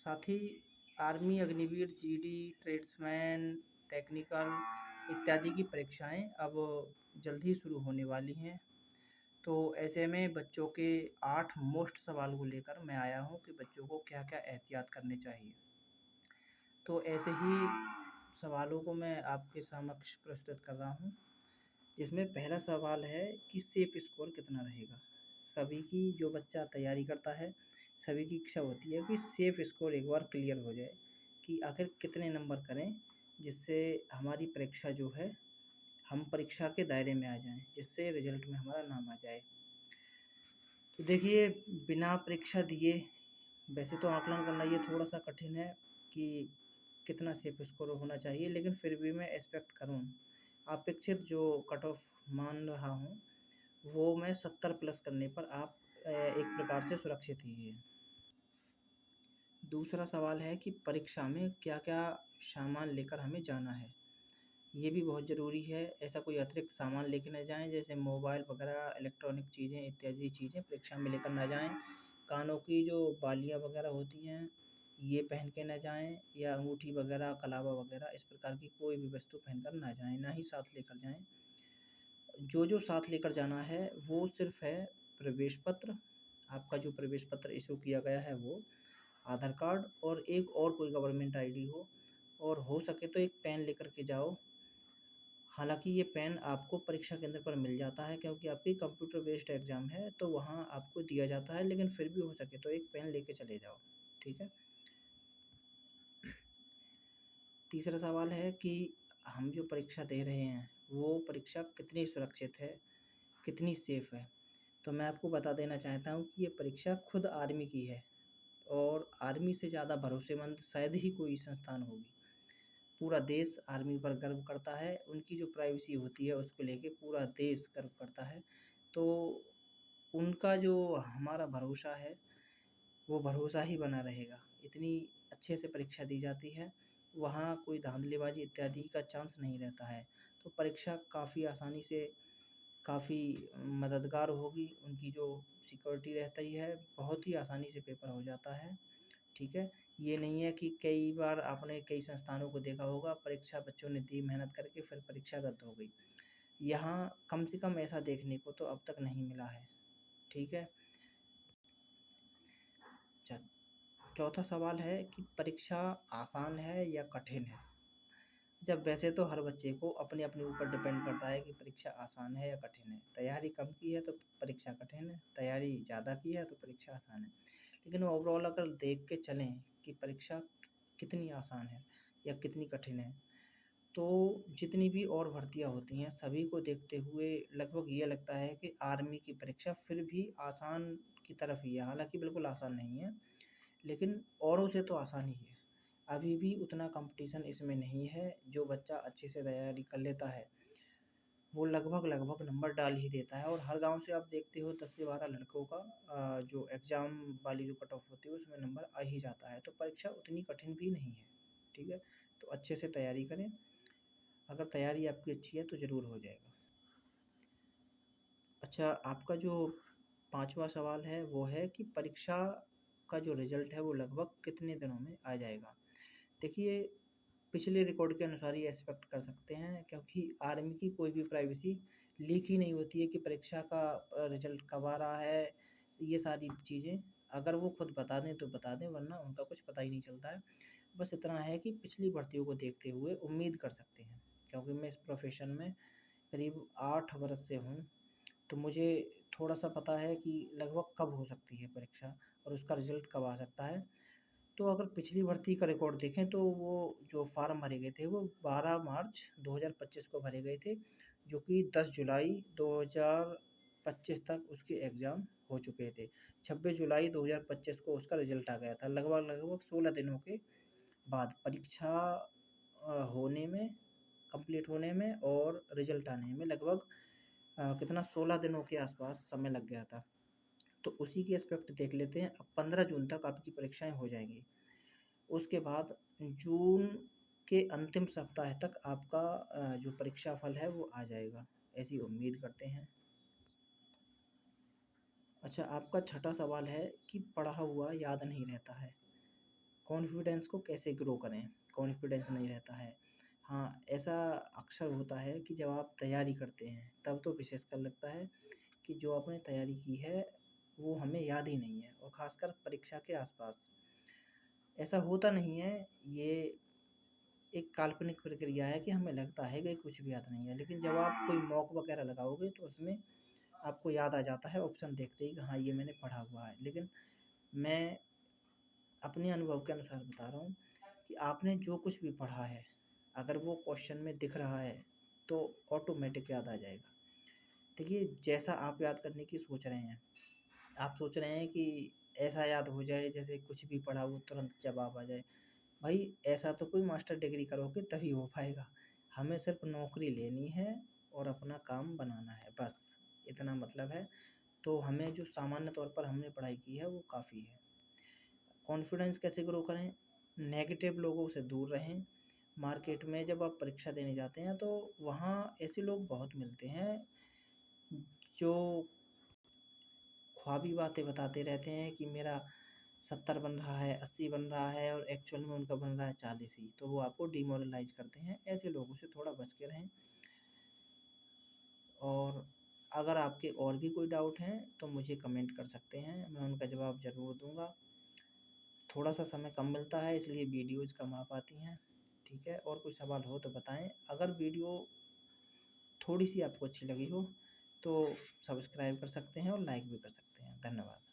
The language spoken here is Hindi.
साथ ही army, Agniveer, GD, tradesman, technical इत्यादि की परीक्षाएं अब जल्द ही शुरू होने वाली हैं। तो ऐसे में बच्चों के 8 मोस्ट सवाल को लेकर मैं आया हूँ कि बच्चों को क्या-क्या एहतियात करने चाहिए। तो ऐसे ही सवालों को मैं आपके समक्ष प्रस्तुत कर रहा हूँ, जिसमें पहला सवाल है कि सेफ स्कोर कितना रहेगा। सभी की जो बच्चा तैयारी करता है, सभी की इच्छा होती है कि सेफ स्कोर एक बार क्लियर हो जाए कि आखिर कितने नंबर करें, जिससे हमारी परीक्षा जो है, हम परीक्षा के दायरे में आ जाएँ, जिससे रिजल्ट में हमारा नाम आ जाए। तो देखिए, बिना परीक्षा दिए वैसे तो आकलन करना ये थोड़ा-सा कठिन है कि कितना सेफ स्कोर होना चाहिए, लेकिन फिर भी मैं एक्सपेक्ट करूँ, अपेक्षित जो कट ऑफ मान रहा हूँ, वो मैं 70 प्लस करने पर आप एक प्रकार से सुरक्षित ही हैं। दूसरा सवाल है कि परीक्षा में क्या-क्या सामान लेकर हमें जाना है। ये भी बहुत ज़रूरी है, ऐसा कोई अतिरिक्त सामान लेके ना जाएँ, जैसे मोबाइल वगैरह, इलेक्ट्रॉनिक चीज़ें इत्यादि चीज़ें परीक्षा में लेकर ना जाएँ। कानों की जो बालियाँ वगैरह होती हैं, ये पहन के ना जाएँ, या अंगूठी वगैरह, कलावा वगैरह इस प्रकार की कोई भी वस्तु पहनकर ना जाएँ, ना ही साथ लेकर जाएँ। जो साथ लेकर जाना है वो सिर्फ़ है प्रवेश पत्र, आपका जो प्रवेश पत्र इश्यू किया गया है वो, आधार कार्ड और एक और कोई गवर्नमेंट आईडी हो, और हो सके तो एक पेन लेकर के जाओ। हालाँकि ये पेन आपको परीक्षा केंद्र पर मिल जाता है, क्योंकि आपकी कंप्यूटर बेस्ड एग्ज़ाम है, तो वहाँ आपको दिया जाता है, लेकिन फिर भी हो सके तो एक पेन लेके चले जाओ, ठीक है? तीसरा सवाल है कि हम जो परीक्षा दे रहे हैं, वो परीक्षा कितनी सुरक्षित है, कितनी सेफ़ है? तो मैं आपको बता देना चाहता हूँ कि ये परीक्षा खुद आर्मी की है, और आर्मी से ज़्यादा भरोसेमंद शायद ही कोई संस्थान होगी। पूरा देश आर्मी पर गर्व करता है, उनकी जो प्राइवेसी होती है उसको लेके पूरा देश गर्व करता है। तो उनका जो हमारा भरोसा है, वो भरोसा ही बना रहेगा। इतनी अच्छे से परीक्षा दी जाती है, वहाँ कोई धाँधलीबाज़ी इत्यादि का चांस नहीं रहता है। तो परीक्षा काफ़ी आसानी से, काफ़ी मददगार होगी, उनकी जो सिक्योरिटी रहती है, बहुत ही आसानी से पेपर हो जाता है, ठीक है? ये नहीं है कि कई बार आपने कई संस्थानों को देखा होगा, परीक्षा बच्चों ने दी मेहनत करके, फिर परीक्षा रद्द हो गई। यहाँ कम से कम ऐसा देखने को तो अब तक नहीं मिला है, ठीक है? अच्छा, चौथा सवाल है कि परीक्षा आसान है या कठिन है? जब वैसे तो हर बच्चे को अपने-अपने ऊपर डिपेंड करता है कि परीक्षा आसान है या कठिन है। तैयारी कम की है तो परीक्षा कठिन है, तैयारी ज़्यादा की है तो परीक्षा आसान है। लेकिन ओवरऑल अगर देख के चलें कि परीक्षा कितनी आसान है या कितनी कठिन है, तो जितनी भी और भर्तियाँ होती हैं, सभी को देखते हुए लगभग ये लगता है कि आर्मी की परीक्षा फिर भी आसान की तरफ ही है। हालाँकि बिल्कुल आसान नहीं है, लेकिन औरों से तो आसान ही है। अभी भी उतना कंपटीशन इसमें नहीं है, जो बच्चा अच्छे से तैयारी कर लेता है, वो लगभग नंबर डाल ही देता है, और हर गाँव से आप देखते हो 10 से 12 लड़कों का जो एग्ज़ाम वाली जो कट ऑफ होती है उसमें नंबर आ ही जाता है। तो परीक्षा उतनी कठिन भी नहीं है, ठीक है? तो अच्छे से तैयारी करें, अगर तैयारी आपकी अच्छी है तो ज़रूर हो जाएगा। अच्छा, आपका जो 5वां सवाल है वो है कि परीक्षा का जो रिज़ल्ट है वो लगभग कितने दिनों में आ जाएगा? देखिए, पिछले रिकॉर्ड के अनुसार ये एक्सपेक्ट कर सकते हैं, क्योंकि आर्मी की कोई भी प्राइवेसी लीक ही नहीं होती है कि परीक्षा का रिजल्ट कब आ रहा है, ये सारी चीज़ें अगर वो खुद बता दें तो बता दें, वरना उनका कुछ पता ही नहीं चलता है। बस इतना है कि पिछली भर्तियों को देखते हुए उम्मीद कर सकते हैं, क्योंकि मैं इस प्रोफेशन में करीब 8 वर्ष से हूँ, तो मुझे थोड़ा-सा पता है कि लगभग कब हो सकती है परीक्षा और उसका रिज़ल्ट कब आ सकता है। तो अगर पिछली भर्ती का रिकॉर्ड देखें तो वो जो फ़ॉर्म भरे गए थे वो 12 मार्च 2025 को भरे गए थे, जो कि 10 जुलाई 2025 तक उसके एग्ज़ाम हो चुके थे। 26 जुलाई 2025 को उसका रिज़ल्ट आ गया था। लगभग 16 दिनों के बाद परीक्षा होने में, कंप्लीट होने में और रिज़ल्ट आने में लगभग कितना 16 दिनों के आसपास समय लग गया था। तो उसी की एस्पेक्ट देख लेते हैं। अब 15 जून तक आपकी परीक्षाएँ हो जाएँगी। उसके बाद जून के अंतिम सप्ताह तक आपका जो परीक्षा फल है वो आ जाएगा, ऐसी उम्मीद करते हैं। अच्छा, आपका छठा सवाल है कि पढ़ा हुआ याद नहीं रहता है। कॉन्फिडेंस को कैसे ग्रो करें? कॉन्फिडेंस नहीं रहता है। हाँ, ऐसा अक्सर होता है कि जब आप तैयारी करते हैं तब तो विशेषकर लगता है कि जो आपने तैयारी की है वो हमें याद ही नहीं है, और ख़ासकर परीक्षा के आसपास। ऐसा होता नहीं है, ये एक काल्पनिक प्रक्रिया है कि हमें लगता है कि कुछ भी याद नहीं है, लेकिन जब आप कोई मॉक वगैरह लगाओगे तो उसमें आपको याद आ जाता है ऑप्शन देखते ही कि हाँ, ये मैंने पढ़ा हुआ है। लेकिन मैं अपने अनुभव के अनुसार बता रहा हूँ कि आपने जो कुछ भी पढ़ा है, अगर वो क्वेश्चन में दिख रहा है तो ऑटोमेटिक याद आ जाएगा। देखिए, जैसा आप याद करने की सोच रहे हैं, आप सोच रहे हैं कि ऐसा याद हो जाए जैसे कुछ भी पढ़ा वो तुरंत जवाब आ जाए। भाई, ऐसा तो कोई मास्टर डिग्री करोगे तभी हो पाएगा। हमें सिर्फ नौकरी लेनी है और अपना काम बनाना है, बस इतना मतलब है। तो हमें जो सामान्य तौर पर हमने पढ़ाई की है वो काफ़ी है। कॉन्फिडेंस कैसे ग्रो करें? नेगेटिव लोगों से दूर रहें। मार्केट में जब आप परीक्षा देने जाते हैं तो वहाँ ऐसे लोग बहुत मिलते हैं जो ख्वाबी बातें बताते रहते हैं कि मेरा 70 बन रहा है, 80 बन रहा है, और एक्चुअल में उनका बन रहा है 40 ही। तो वो आपको डिमोरलाइज़ करते हैं। ऐसे लोगों से थोड़ा बच के रहें। और अगर आपके और भी कोई डाउट हैं तो मुझे कमेंट कर सकते हैं, मैं उनका जवाब ज़रूर दूँगा। थोड़ा सा समय कम मिलता है इसलिए वीडियोज़ कम आ पाती हैं, ठीक है? और कोई सवाल हो तो बताएँ। अगर वीडियो थोड़ी सी आपको अच्छी लगी हो तो सब्सक्राइब कर सकते हैं और लाइक भी कर सकते हैं। धन्यवाद।